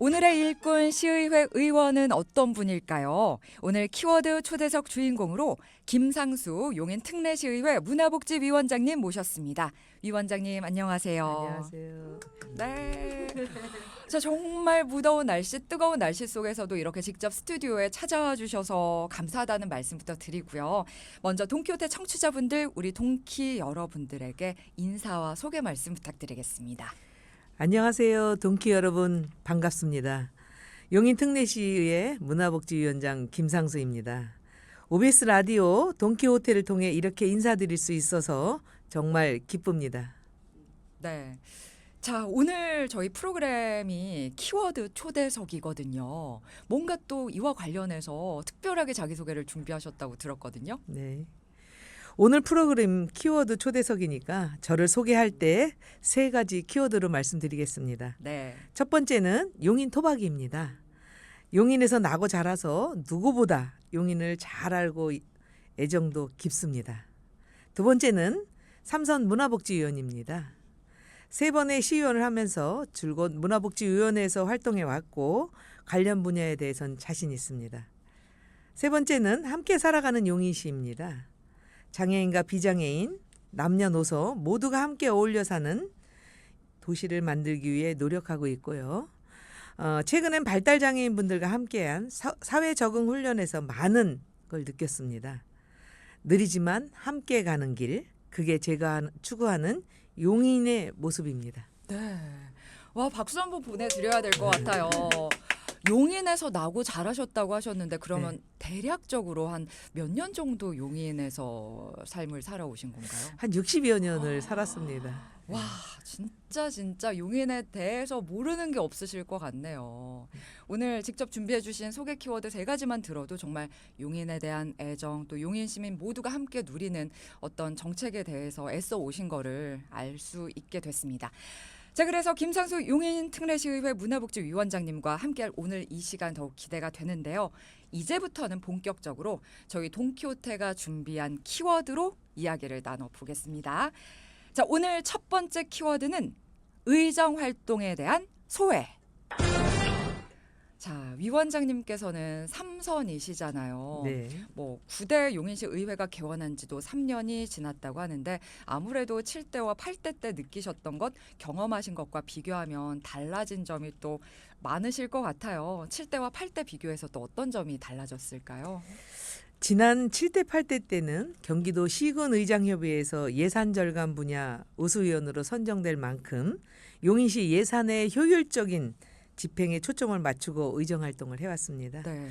오늘의 일꾼 시의회 의원은 어떤 분일까요? 오늘 키워드 초대석 주인공으로 김상수 용인 특례시의회 문화복지위원장님 모셨습니다. 위원장님 안녕하세요. 안녕하세요. 네. 자, 정말 무더운 날씨, 뜨거운 날씨 속에서도 이렇게 직접 스튜디오에 찾아와 주셔서 감사하다는 말씀부터 드리고요. 먼저 동키호테 청취자분들, 우리 동키 여러분들에게 인사와 소개 말씀 부탁드리겠습니다. 안녕하세요. 동키 여러분 반갑습니다. 용인 특례시의회 문화복지위원장 김상수입니다. OBS 라디오 동키호테를 통해 이렇게 인사드릴 수 있어서 정말 기쁩니다. 네. 자, 오늘 저희 프로그램이 키워드 초대석이거든요. 뭔가 또 이와 관련해서 특별하게 자기소개를 준비하셨다고 들었거든요. 네. 오늘 프로그램 키워드 초대석이니까 저를 소개할 때 세 가지 키워드로 말씀드리겠습니다. 네. 첫 번째는 용인 토박이입니다. 용인에서 나고 자라서 누구보다 용인을 잘 알고 애정도 깊습니다. 두 번째는 삼선 문화복지위원입니다. 세 번의 시의원을 하면서 줄곧 문화복지위원회에서 활동해 왔고 관련 분야에 대해선 자신 있습니다. 세 번째는 함께 살아가는 용인시입니다. 장애인과 비장애인, 남녀노소 모두가 함께 어울려 사는 도시를 만들기 위해 노력하고 있고요. 최근엔 발달장애인분들과 함께한 사회 적응 훈련에서 많은 걸 느꼈습니다. 느리지만 함께 가는 길, 그게 제가 추구하는 용인의 모습입니다. 네. 와, 박수 한번 보내드려야 될 것 같아요. 용인에서 나고 자라셨다고 하셨는데 그러면 네. 대략적으로 한 몇 년 정도 용인에서 삶을 살아오신 건가요? 한 60여 년을 살았습니다. 와, 진짜 용인에 대해서 모르는 게 없으실 것 같네요. 오늘 직접 준비해 주신 소개 키워드 세 가지만 들어도 정말 용인에 대한 애정, 또 용인 시민 모두가 함께 누리는 어떤 정책에 대해서 애써 오신 거를 알 수 있게 됐습니다. 자, 그래서 김상수 용인 특례시의회 문화복지위원장님과 함께할 오늘 이 시간 더욱 기대가 되는데요. 이제부터는 본격적으로 저희 동키호테가 준비한 키워드로 이야기를 나눠보겠습니다. 자, 오늘 첫 번째 키워드는 의정 활동에 대한 소회. 자, 위원장님께서는 삼선이시잖아요. 네. 뭐 9대 용인시 의회가 개원한 지도 3년이 지났다고 하는데 아무래도 7대와 8대 때 느끼셨던 것, 경험하신 것과 비교하면 달라진 점이 또 많으실 것 같아요. 7대와 8대 비교해서 또 어떤 점이 달라졌을까요? 지난 7대 8대 때는 경기도 시군의장협의회에서 예산 절감 분야 우수위원으로 선정될 만큼 용인시 예산의 효율적인 집행에 초점을 맞추고 의정활동을 해왔습니다. 네.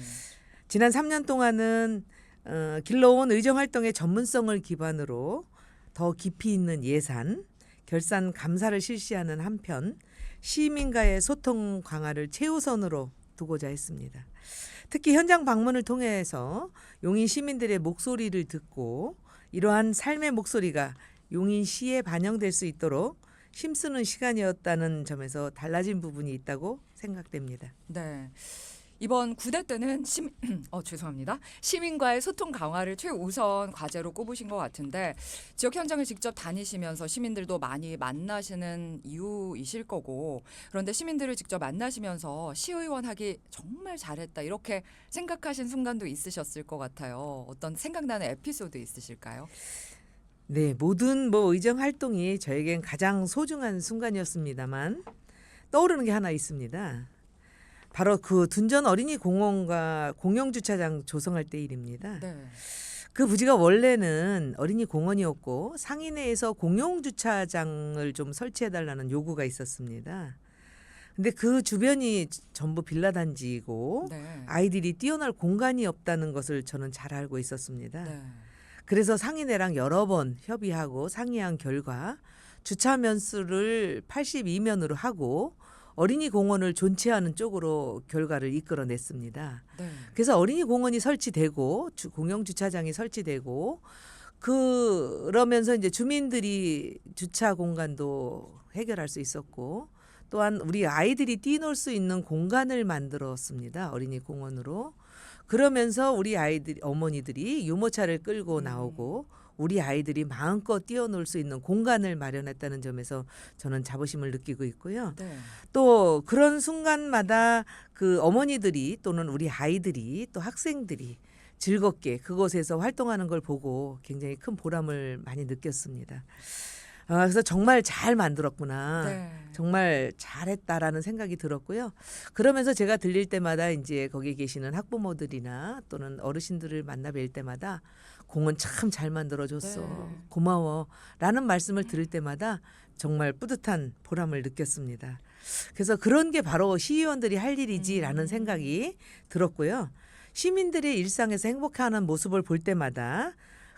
지난 3년 동안은 길러온 의정활동의 전문성을 기반으로 더 깊이 있는 예산, 결산 감사를 실시하는 한편 시민과의 소통 강화를 최우선으로 두고자 했습니다. 특히 현장 방문을 통해서 용인 시민들의 목소리를 듣고 이러한 삶의 목소리가 용인시에 반영될 수 있도록 힘쓰는 시간이었다는 점에서 달라진 부분이 있다고 생각됩니다. 네. 이번 9대 때는 죄송합니다. 시민과의 소통 강화를 최우선 과제로 꼽으신 것 같은데 지역 현장을 직접 다니시면서 시민들도 많이 만나시는 이유이실 거고 그런데 시민들을 직접 만나시면서 시의원 하기 정말 잘했다 이렇게 생각하신 순간도 있으셨을 것 같아요. 어떤 생각나는 에피소드 있으실까요? 네, 모든 의정 활동이 저에겐 가장 소중한 순간이었습니다만 떠오르는 게 하나 있습니다. 바로 그 둔전 어린이 공원과 공영 주차장 조성할 때 일입니다. 네. 그 부지가 원래는 어린이 공원이었고 상인회에서 공영 주차장을 좀 설치해 달라는 요구가 있었습니다. 근데 그 주변이 전부 빌라 단지이고 네. 아이들이 뛰어놀 공간이 없다는 것을 저는 잘 알고 있었습니다. 네. 그래서 상인회랑 여러 번 협의하고 상의한 결과 주차 면수를 82면으로 하고 어린이 공원을 존치하는 쪽으로 결과를 이끌어냈습니다. 네. 그래서 어린이 공원이 설치되고 공영 주차장이 설치되고 그러면서 이제 주민들이 주차 공간도 해결할 수 있었고 또한 우리 아이들이 뛰놀 수 있는 공간을 만들었습니다. 어린이 공원으로. 그러면서 우리 아이들 어머니들이 유모차를 끌고 나오고 우리 아이들이 마음껏 뛰어놀 수 있는 공간을 마련했다는 점에서 저는 자부심을 느끼고 있고요. 네. 또 그런 순간마다 그 어머니들이 또는 우리 아이들이 또 학생들이 즐겁게 그곳에서 활동하는 걸 보고 굉장히 큰 보람을 많이 느꼈습니다. 그래서 정말 잘 만들었구나. 네. 정말 잘했다라는 생각이 들었고요. 그러면서 제가 들릴 때마다 이제 거기 계시는 학부모들이나 또는 어르신들을 만나 뵐 때마다 공은 참 잘 만들어줬어. 네. 고마워라는 말씀을 들을 때마다 정말 뿌듯한 보람을 느꼈습니다. 그래서 그런 게 바로 시의원들이 할 일이지라는 생각이 들었고요. 시민들의 일상에서 행복해하는 모습을 볼 때마다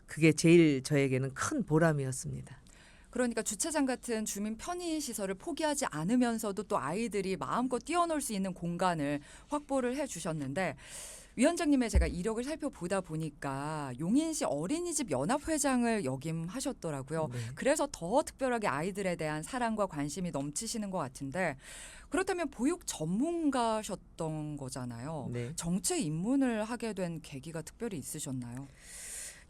그게 제일 저에게는 큰 보람이었습니다. 그러니까 주차장 같은 주민 편의 시설을 포기하지 않으면서도 또 아이들이 마음껏 뛰어놀 수 있는 공간을 확보를 해주셨는데 위원장님의 제가 이력을 살펴보다 보니까 용인시 어린이집 연합회장을 역임하셨더라고요. 네. 그래서 더 특별하게 아이들에 대한 사랑과 관심이 넘치시는 것 같은데 그렇다면 보육 전문가셨던 거잖아요. 네. 정치에 입문을 하게 된 계기가 특별히 있으셨나요?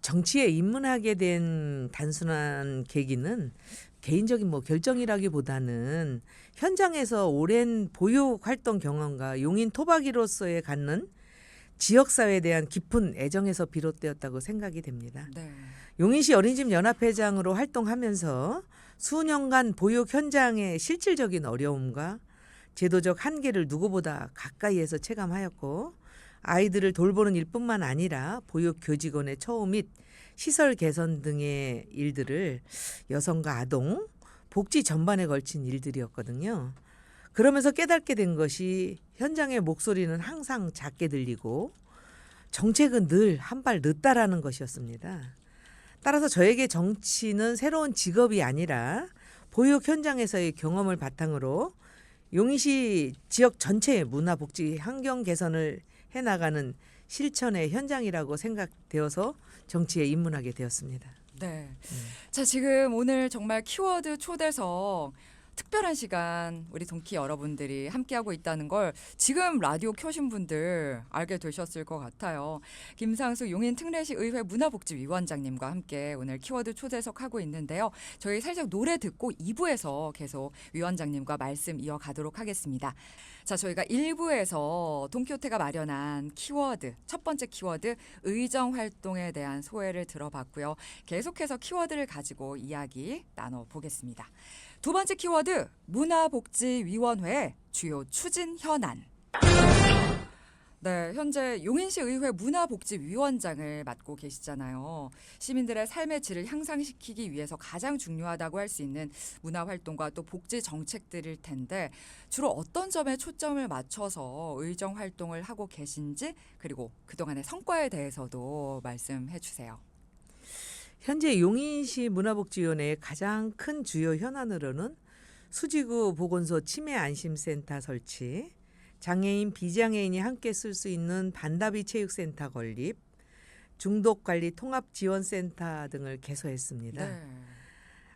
정치에 입문하게 된 단순한 계기는 개인적인 결정이라기보다는 현장에서 오랜 보육 활동 경험과 용인 토박이로서의 갖는 지역사회에 대한 깊은 애정에서 비롯되었다고 생각이 됩니다. 네. 용인시 어린이집 연합회장으로 활동하면서 수년간 보육 현장의 실질적인 어려움과 제도적 한계를 누구보다 가까이에서 체감하였고 아이들을 돌보는 일뿐만 아니라 보육 교직원의 처우 및 시설 개선 등의 일들을 여성과 아동, 복지 전반에 걸친 일들이었거든요. 그러면서 깨닫게 된 것이 현장의 목소리는 항상 작게 들리고 정책은 늘 한 발 늦다라는 것이었습니다. 따라서 저에게 정치는 새로운 직업이 아니라 보육 현장에서의 경험을 바탕으로 용인시 지역 전체의 문화, 복지, 환경 개선을 해나가는 실천의 현장이라고 생각되어서 정치에 입문하게 되었습니다. 네. 자, 지금 오늘 정말 키워드 초대석 특별한 시간 우리 동키 여러분들이 함께하고 있다는 걸 지금 라디오 켜신 분들 알게 되셨을 것 같아요. 김상수 용인 특례시 의회 문화복지위원장님과 함께 오늘 키워드 초대석 하고 있는데요. 저희 살짝 노래 듣고 2부에서 계속 위원장님과 말씀 이어가도록 하겠습니다. 자, 저희가 1부에서 동키호테가 마련한 키워드, 첫 번째 키워드 의정 활동에 대한 소회를 들어봤고요. 계속해서 키워드를 가지고 이야기 나눠보겠습니다. 두 번째 키워드 문화복지위원회 주요 추진 현안. 네, 현재 용인시 의회 문화복지위원장을 맡고 계시잖아요. 시민들의 삶의 질을 향상시키기 위해서 가장 중요하다고 할 수 있는 문화활동과 또 복지 정책들일 텐데 주로 어떤 점에 초점을 맞춰서 의정 활동을 하고 계신지 그리고 그동안의 성과에 대해서도 말씀해 주세요. 현재 용인시 문화복지위원회의 가장 큰 주요 현안으로는 수지구 보건소 치매안심센터 설치, 장애인, 비장애인이 함께 쓸 수 있는 반다비 체육센터 건립, 중독관리 통합지원센터 등을 개소했습니다. 네.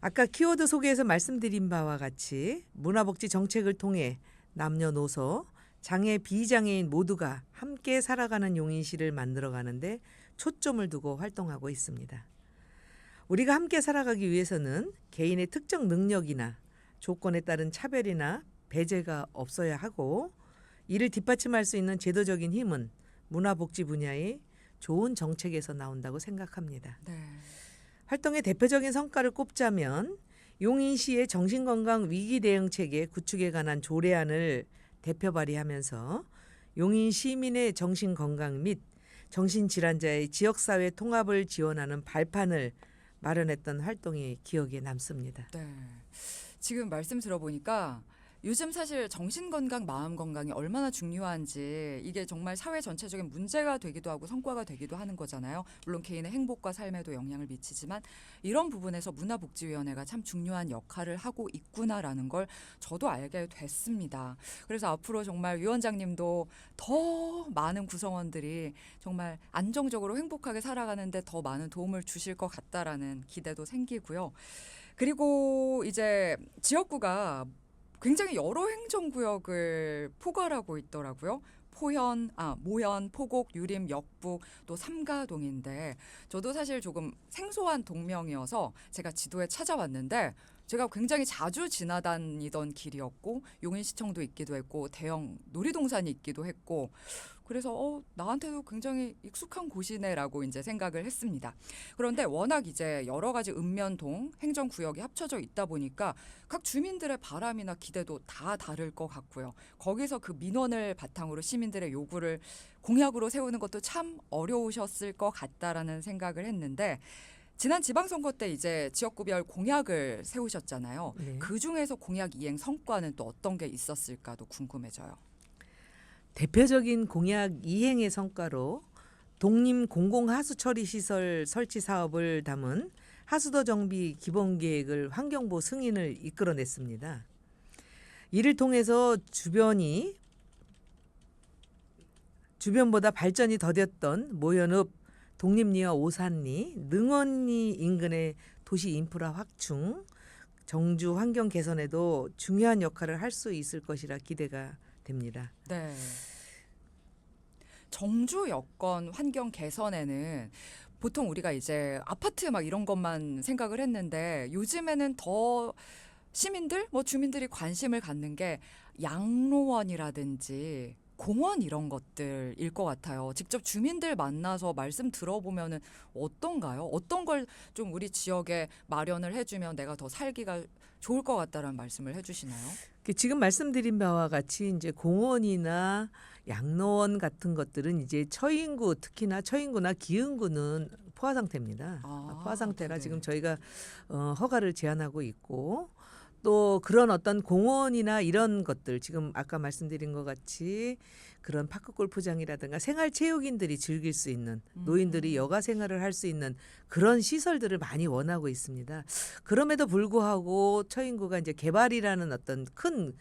아까 키워드 소개에서 말씀드린 바와 같이 문화복지 정책을 통해 남녀노소, 장애, 비장애인 모두가 함께 살아가는 용인시를 만들어가는데 초점을 두고 활동하고 있습니다. 우리가 함께 살아가기 위해서는 개인의 특정 능력이나 조건에 따른 차별이나 배제가 없어야 하고 이를 뒷받침할 수 있는 제도적인 힘은 문화복지 분야의 좋은 정책에서 나온다고 생각합니다. 네. 활동의 대표적인 성과를 꼽자면 용인시의 정신건강 위기 대응 체계 구축에 관한 조례안을 대표 발의하면서 용인 시민의 정신건강 및 정신질환자의 지역사회 통합을 지원하는 발판을 마련했던 활동이 기억에 남습니다. 네. 지금 말씀 들어보니까 요즘 사실 정신건강, 마음건강이 얼마나 중요한지 이게 정말 사회 전체적인 문제가 되기도 하고 성과가 되기도 하는 거잖아요. 물론 개인의 행복과 삶에도 영향을 미치지만 이런 부분에서 문화복지위원회가 참 중요한 역할을 하고 있구나라는 걸 저도 알게 됐습니다. 그래서 앞으로 정말 위원장님도 더 많은 구성원들이 정말 안정적으로 행복하게 살아가는데 더 많은 도움을 주실 것 같다라는 기대도 생기고요. 그리고 이제 지역구가 굉장히 여러 행정구역을 포괄하고 있더라고요. 모현, 포곡, 유림, 역북, 또 삼가동인데 저도 사실 조금 생소한 동명이어서 제가 지도에 찾아봤는데 제가 굉장히 자주 지나다니던 길이었고 용인시청도 있기도 했고 대형 놀이동산이 있기도 했고 그래서 나한테도 굉장히 익숙한 곳이네라고 이제 생각을 했습니다. 그런데 워낙 이제 여러 가지 읍면동 행정구역이 합쳐져 있다 보니까 각 주민들의 바람이나 기대도 다 다를 것 같고요. 거기서 그 민원을 바탕으로 시민들의 요구를 공약으로 세우는 것도 참 어려우셨을 것 같다라는 생각을 했는데 지난 지방선거 때 이제 지역구별 공약을 세우셨잖아요. 네. 그 중에서 공약 이행 성과는 또 어떤 게 있었을까도 궁금해져요. 대표적인 공약 이행의 성과로 독림 공공하수 처리 시설 설치 사업을 담은 하수도 정비 기본계획을 환경부 승인을 이끌어냈습니다. 이를 통해서 주변보다 발전이 더뎠던 모현읍, 독립리와 오산리, 능원리 인근의 도시 인프라 확충, 정주 환경 개선에도 중요한 역할을 할 수 있을 것이라 기대가 됩니다. 네. 정주 여건 환경 개선에는 보통 우리가 이제 아파트 막 이런 것만 생각을 했는데 요즘에는 더 시민들, 주민들이 관심을 갖는 게 양로원이라든지 공원 이런 것들일 것 같아요. 직접 주민들 만나서 말씀 들어보면은 어떤가요? 어떤 걸 좀 우리 지역에 마련을 해주면 내가 더 살기가 좋을 것 같다라는 말씀을 해주시나요? 지금 말씀드린 바와 같이 이제 공원이나 양로원 같은 것들은 이제 처인구, 특히나 처인구나 기흥구는 포화 상태입니다. 포화 상태라 네네. 지금 저희가 허가를 제한하고 있고 또 그런 어떤 공원이나 이런 것들 지금 아까 말씀드린 것 같이 그런 파크 골프장이라든가 생활체육인들이 즐길 수 있는 노인들이 여가 생활을 할 수 있는 그런 시설들을 많이 원하고 있습니다. 그럼에도 불구하고 처인구가 이제 개발이라는 어떤 큰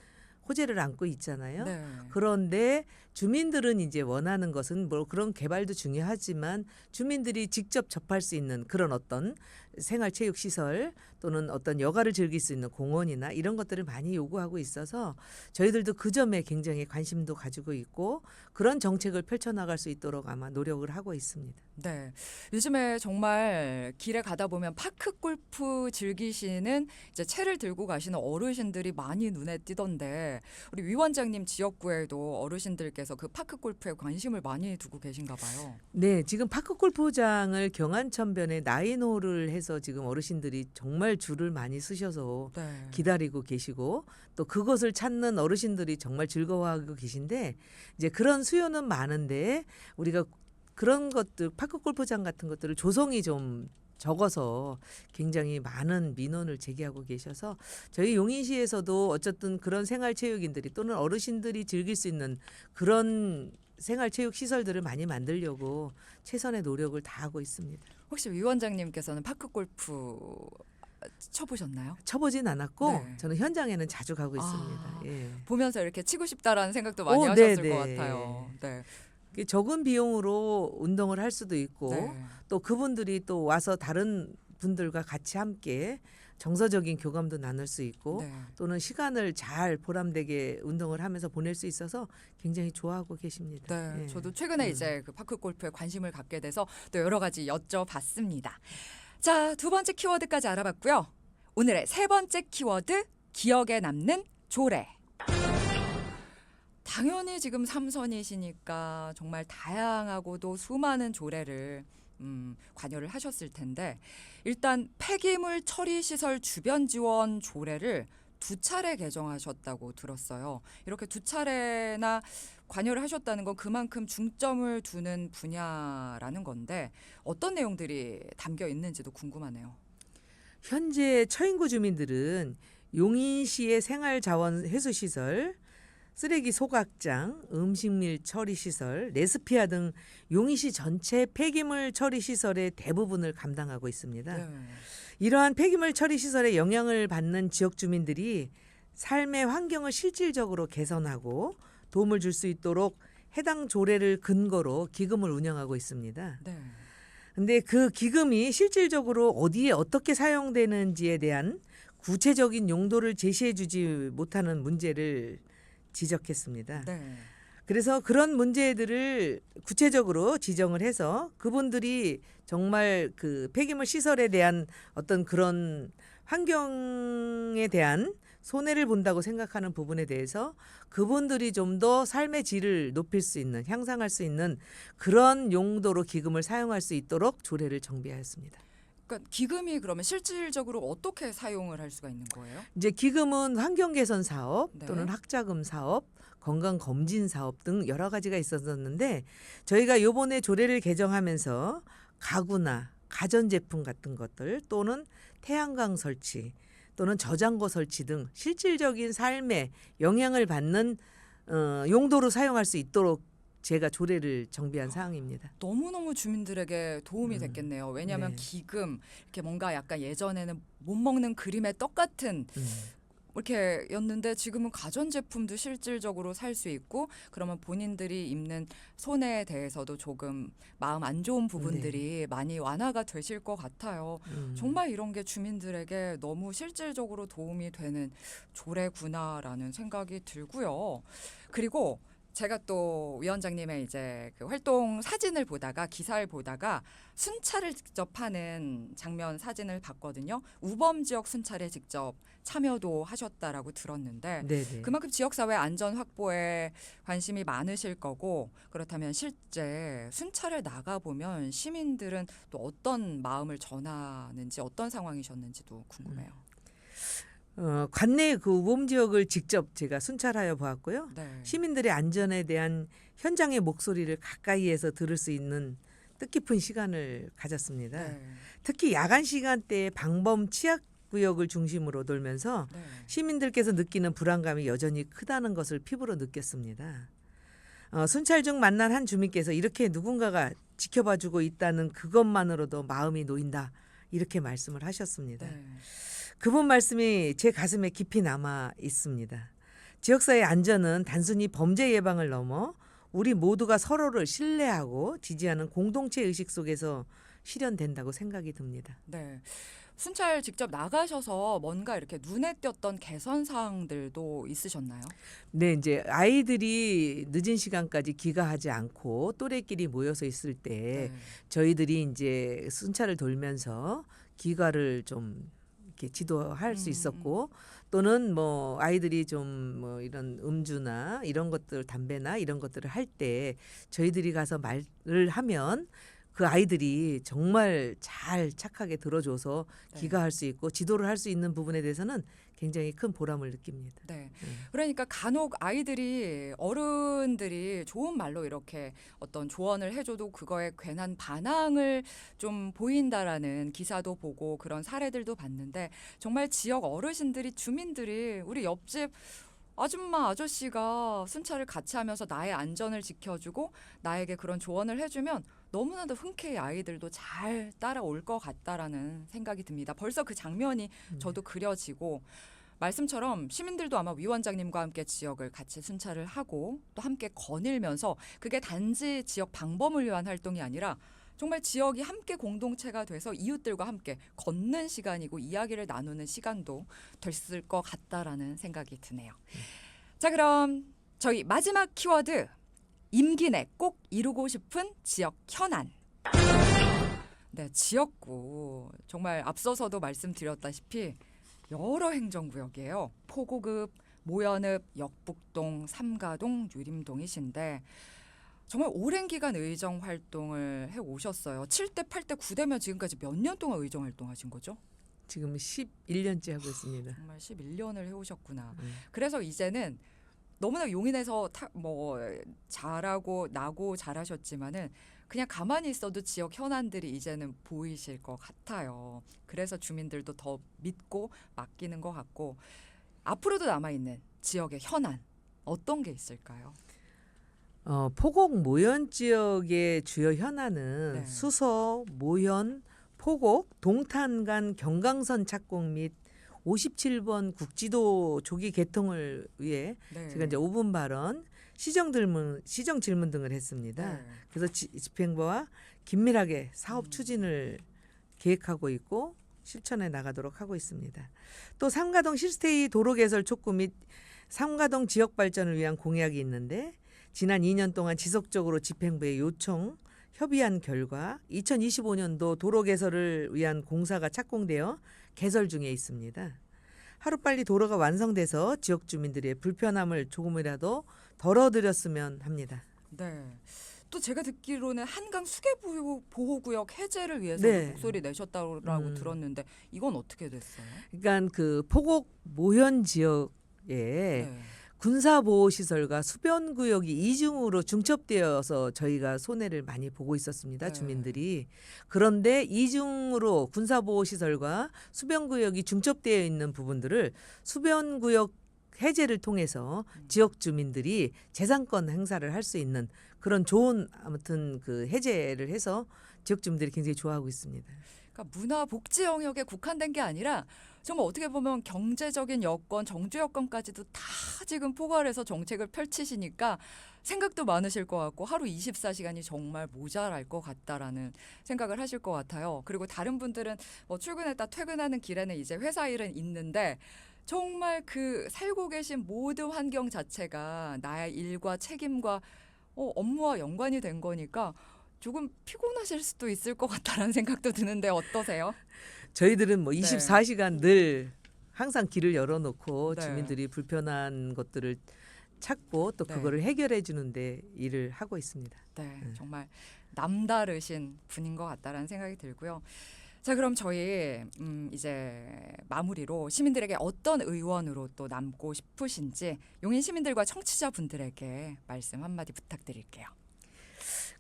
호재를 안고 있잖아요. 네. 그런데 주민들은 이제 원하는 것은 뭐 그런 개발도 중요하지만 주민들이 직접 접할 수 있는 그런 어떤 생활체육시설 또는 어떤 여가를 즐길 수 있는 공원이나 이런 것들을 많이 요구하고 있어서 저희들도 그 점에 굉장히 관심도 가지고 있고 그런 정책을 펼쳐나갈 수 있도록 아마 노력을 하고 있습니다. 네. 요즘에 정말 길에 가다 보면 파크 골프 즐기시는 이제 채를 들고 가시는 어르신들이 많이 눈에 띄던데 우리 위원장님 지역구에도 어르신들께서 그 파크 골프에 관심을 많이 두고 계신가 봐요. 네, 지금 파크 골프장을 경안천변에 나인홀을 해서 지금 어르신들이 정말 줄을 많이 쓰셔서 네. 기다리고 계시고 또 그것을 찾는 어르신들이 정말 즐거워하고 계신데 이제 그런 수요는 많은데 우리가 그런 것들 파크 골프장 같은 것들을 조성이 좀 적어서 굉장히 많은 민원을 제기하고 계셔서 저희 용인시에서도 어쨌든 그런 생활체육인들이 또는 어르신들이 즐길 수 있는 그런 생활체육 시설들을 많이 만들려고 최선의 노력을 다하고 있습니다. 혹시 위원장님께서는 파크 골프 쳐보셨나요? 쳐보진 않았고 네. 저는 현장에는 자주 가고 있습니다. 아, 예. 보면서 이렇게 치고 싶다라는 생각도 많이 오, 하셨을 네네. 것 같아요. 네. 적은 비용으로 운동을 할 수도 있고 네. 또 그분들이 또 와서 다른 분들과 같이 함께 정서적인 교감도 나눌 수 있고 네. 또는 시간을 잘 보람되게 운동을 하면서 보낼 수 있어서 굉장히 좋아하고 계십니다. 네, 예. 저도 최근에 이제 그 파크 골프에 관심을 갖게 돼서 또 여러 가지 여쭤봤습니다. 자, 두 번째 키워드까지 알아봤고요. 오늘의 세 번째 키워드, 기억에 남는 조례. 당연히 지금 삼선이시니까 정말 다양하고도 수많은 조례를 관여를 하셨을 텐데 일단 폐기물 처리 시설 주변 지원 조례를 2차례 개정하셨다고 들었어요. 이렇게 2차례나 관여를 하셨다는 건 그만큼 중점을 두는 분야라는 건데 어떤 내용들이 담겨 있는지도 궁금하네요. 현재 처인구 주민들은 용인시의 생활자원 회수시설, 쓰레기 소각장, 음식물 처리 시설, 레스피아 등 용인시 전체 폐기물 처리 시설의 대부분을 감당하고 있습니다. 네. 이러한 폐기물 처리 시설에 영향을 받는 지역 주민들이 삶의 환경을 실질적으로 개선하고 도움을 줄 수 있도록 해당 조례를 근거로 기금을 운영하고 있습니다. 네. 근데 그 기금이 실질적으로 어디에 어떻게 사용되는지에 대한 구체적인 용도를 제시해 주지 못하는 문제를 지적했습니다. 네. 그래서 그런 문제들을 구체적으로 지정을 해서 그분들이 정말 그 폐기물 시설에 대한 어떤 그런 환경에 대한 손해를 본다고 생각하는 부분에 대해서 그분들이 좀 더 삶의 질을 높일 수 있는, 향상할 수 있는 그런 용도로 기금을 사용할 수 있도록 조례를 정비하였습니다. 그러니까 기금이 그러면 실질적으로 어떻게 사용을 할 수가 있는 거예요? 이제 기금은 환경 개선 사업 네. 또는 학자금 사업, 건강 검진 사업 등 여러 가지가 있었었는데 저희가 요번에 조례를 개정하면서 가구나 가전제품 같은 것들 또는 태양광 설치 또는 저장고 설치 등 실질적인 삶에 영향을 받는 용도로 사용할 수 있도록 제가 조례를 정비한 사항입니다. 너무너무 주민들에게 도움이 됐겠네요. 왜냐하면 네. 기금 이렇게 뭔가 약간 예전에는 못 먹는 그림의 떡 같은 이렇게 였는데 지금은 가전제품도 실질적으로 살 수 있고 그러면 본인들이 입는 손해에 대해서도 조금 마음 안 좋은 부분들이 많이 완화가 되실 것 같아요. 정말 이런 게 주민들에게 너무 실질적으로 도움이 되는 조례구나라는 생각이 들고요. 그리고 제가 또 위원장님의 이제 그 활동 사진을 보다가 기사를 보다가 순찰을 직접 하는 장면 사진을 봤거든요. 우범 지역 순찰에 직접 참여도 하셨다라고 들었는데 네네. 그만큼 지역사회 안전 확보에 관심이 많으실 거고 그렇다면 실제 순찰을 나가보면 시민들은 또 어떤 마음을 전하는지 어떤 상황이셨는지도 궁금해요. 관내 그 우범 지역을 직접 제가 순찰하여 보았고요. 네. 시민들의 안전에 대한 현장의 목소리를 가까이에서 들을 수 있는 뜻깊은 시간을 가졌습니다. 네. 특히 야간 시간대에 방범 취약 구역을 중심으로 돌면서 네. 시민들께서 느끼는 불안감이 여전히 크다는 것을 피부로 느꼈습니다. 순찰 중 만난 한 주민께서 이렇게 누군가가 지켜봐주고 있다는 그것만으로도 마음이 놓인다 이렇게 말씀을 하셨습니다. 네. 그분 말씀이 제 가슴에 깊이 남아 있습니다. 지역사회 안전은 단순히 범죄 예방을 넘어 우리 모두가 서로를 신뢰하고 지지하는 공동체 의식 속에서 실현된다고 생각이 듭니다. 네. 순찰 직접 나가셔서 뭔가 이렇게 눈에 띄었던 개선 사항들도 있으셨나요? 네, 이제 아이들이 늦은 시간까지 귀가하지 않고 또래끼리 모여서 있을 때 네. 저희들이 이제 순찰을 돌면서 귀가를 좀 이렇게 지도할 수 있었고 또는 뭐 아이들이 좀 뭐 이런 음주나 이런 것들 담배나 이런 것들을 할 때 저희들이 가서 말을 하면 그 아이들이 정말 잘 착하게 들어줘서 네. 귀가할 수 있고 지도를 할 수 있는 부분에 대해서는 굉장히 큰 보람을 느낍니다. 네. 그러니까 간혹 아이들이 어른들이 좋은 말로 이렇게 어떤 조언을 해줘도 그거에 괜한 반항을 좀 보인다라는 기사도 보고 그런 사례들도 봤는데 정말 지역 어르신들이 주민들이 우리 옆집 아줌마 아저씨가 순찰을 같이 하면서 나의 안전을 지켜주고 나에게 그런 조언을 해주면 너무나도 흔쾌히 아이들도 잘 따라올 것 같다라는 생각이 듭니다. 벌써 그 장면이 저도 그려지고 말씀처럼 시민들도 아마 위원장님과 함께 지역을 같이 순찰을 하고 또 함께 거닐면서 그게 단지 지역 방범을 위한 활동이 아니라 정말 지역이 함께 공동체가 돼서 이웃들과 함께 걷는 시간이고 이야기를 나누는 시간도 됐을 것 같다라는 생각이 드네요. 자, 그럼 저희 마지막 키워드 임기 내 꼭 이루고 싶은 지역 현안. 네, 지역구 정말 앞서서도 말씀드렸다시피 여러 행정구역이에요. 포고급, 모연읍, 역북동, 삼가동, 유림동이신데 정말 오랜 기간 의정 활동을 해 오셨어요. 7대, 8대, 9대면 지금까지 몇 년 동안 의정 활동하신 거죠? 지금 11년째 하고 있습니다. 정말 11년을 해 오셨구나. 그래서 이제는 너무나 용인에서 뭐 잘하고 나고 잘하셨지만은 그냥 가만히 있어도 지역 현안들이 이제는 보이실 것 같아요. 그래서 주민들도 더 믿고 맡기는 것 같고 앞으로도 남아있는 지역의 현안 어떤 게 있을까요? 포곡 모연 지역의 주요 현안은 네. 수서, 모연, 포곡, 동탄 간 경강선 착공 및 57번 국지도 조기 개통을 위해 네. 제가 이제 5분 발언, 시정 질문 등을 했습니다. 네. 그래서 집행부와 긴밀하게 사업 추진을 계획하고 있고 실천해 나가도록 하고 있습니다. 또 삼가동 실스테이 도로 개설 촉구 및 삼가동 지역 발전을 위한 공약이 있는데 지난 2년 동안 지속적으로 집행부에 요청, 협의한 결과 2025년도 도로 개설을 위한 공사가 착공되어 개설 중에 있습니다. 하루빨리 도로가 완성돼서 지역 주민들의 불편함을 조금이라도 덜어드렸으면 합니다. 네. 또 제가 듣기로는 한강 수계 보호구역 해제를 위해서 네. 목소리 내셨다고 들었는데 이건 어떻게 됐어요? 그러니까 그 포곡 모현 지역에 네. 군사보호시설과 수변구역이 이중으로 중첩되어서 저희가 손해를 많이 보고 있었습니다. 네. 주민들이. 그런데 이중으로 군사보호시설과 수변구역이 중첩되어 있는 부분들을 수변구역 해제를 통해서 지역 주민들이 재산권 행사를 할 수 있는 그런 좋은 아무튼 그 해제를 해서 지역 주민들이 굉장히 좋아하고 있습니다. 그러니까 문화 복지 영역에 국한된 게 아니라 정말 어떻게 보면 경제적인 여건, 정주 여건까지도 다 지금 포괄해서 정책을 펼치시니까 생각도 많으실 것 같고 하루 24시간이 정말 모자랄 것 같다라는 생각을 하실 것 같아요. 그리고 다른 분들은 뭐 출근했다 퇴근하는 길에는 이제 회사 일은 있는데 정말 그 살고 계신 모든 환경 자체가 나의 일과 책임과 업무와 연관이 된 거니까 조금 피곤하실 수도 있을 것 같다라는 생각도 드는데 어떠세요? 저희들은 뭐 네. 24시간 늘 항상 길을 열어놓고 네. 주민들이 불편한 것들을 찾고 또 네. 그거를 해결해 주는데 일을 하고 있습니다. 네, 정말 남다르신 분인 것 같다라는 생각이 들고요. 자, 그럼 저희 이제 마무리로 시민들에게 어떤 의원으로 또 남고 싶으신지 용인 시민들과 청취자분들에게 말씀 한마디 부탁드릴게요.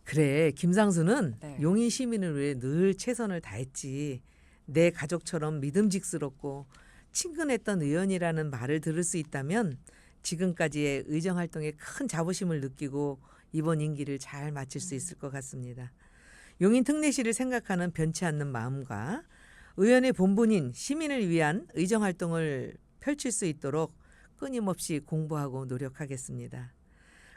그래, 김상수는 네. 용인 시민을 위해 늘 최선을 다했지. 내 가족처럼 믿음직스럽고 친근했던 의원이라는 말을 들을 수 있다면 지금까지의 의정 활동에 큰 자부심을 느끼고 이번 임기를 잘 마칠 수 있을 것 같습니다. 용인 특례시를 생각하는 변치 않는 마음과 의원의 본분인 시민을 위한 의정 활동을 펼칠 수 있도록 끊임없이 공부하고 노력하겠습니다.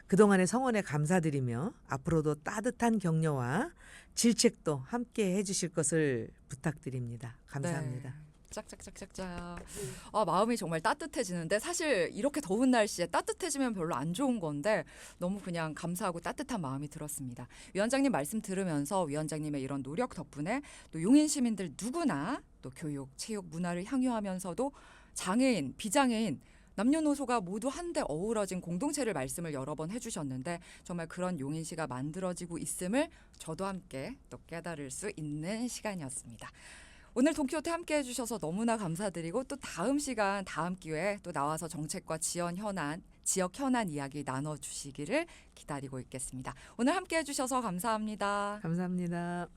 그동안의 성원에 감사드리며 앞으로도 따뜻한 격려와 질책도 함께 해주실 것을 부탁드립니다. 감사합니다. 네. 짝짝짝짝짝. 아, 마음이 정말 따뜻해지는데 사실 이렇게 더운 날씨에 따뜻해지면 별로 안 좋은 건데 너무 그냥 감사하고 따뜻한 마음이 들었습니다. 위원장님 말씀 들으면서 위원장님의 이런 노력 덕분에 또 용인 시민들 누구나 또 교육, 체육, 문화를 향유하면서도 장애인, 비장애인 남녀노소가 모두 한데 어우러진 공동체를 말씀을 여러 번 해주셨는데 정말 그런 용인시가 만들어지고 있음을 저도 함께 또 깨달을 수 있는 시간이었습니다. 오늘 동키호테 함께 해주셔서 너무나 감사드리고 또 다음 시간, 다음 기회에 또 나와서 정책과 지역 현안 이야기 나눠주시기를 기다리고 있겠습니다. 오늘 함께 해주셔서 감사합니다. 감사합니다.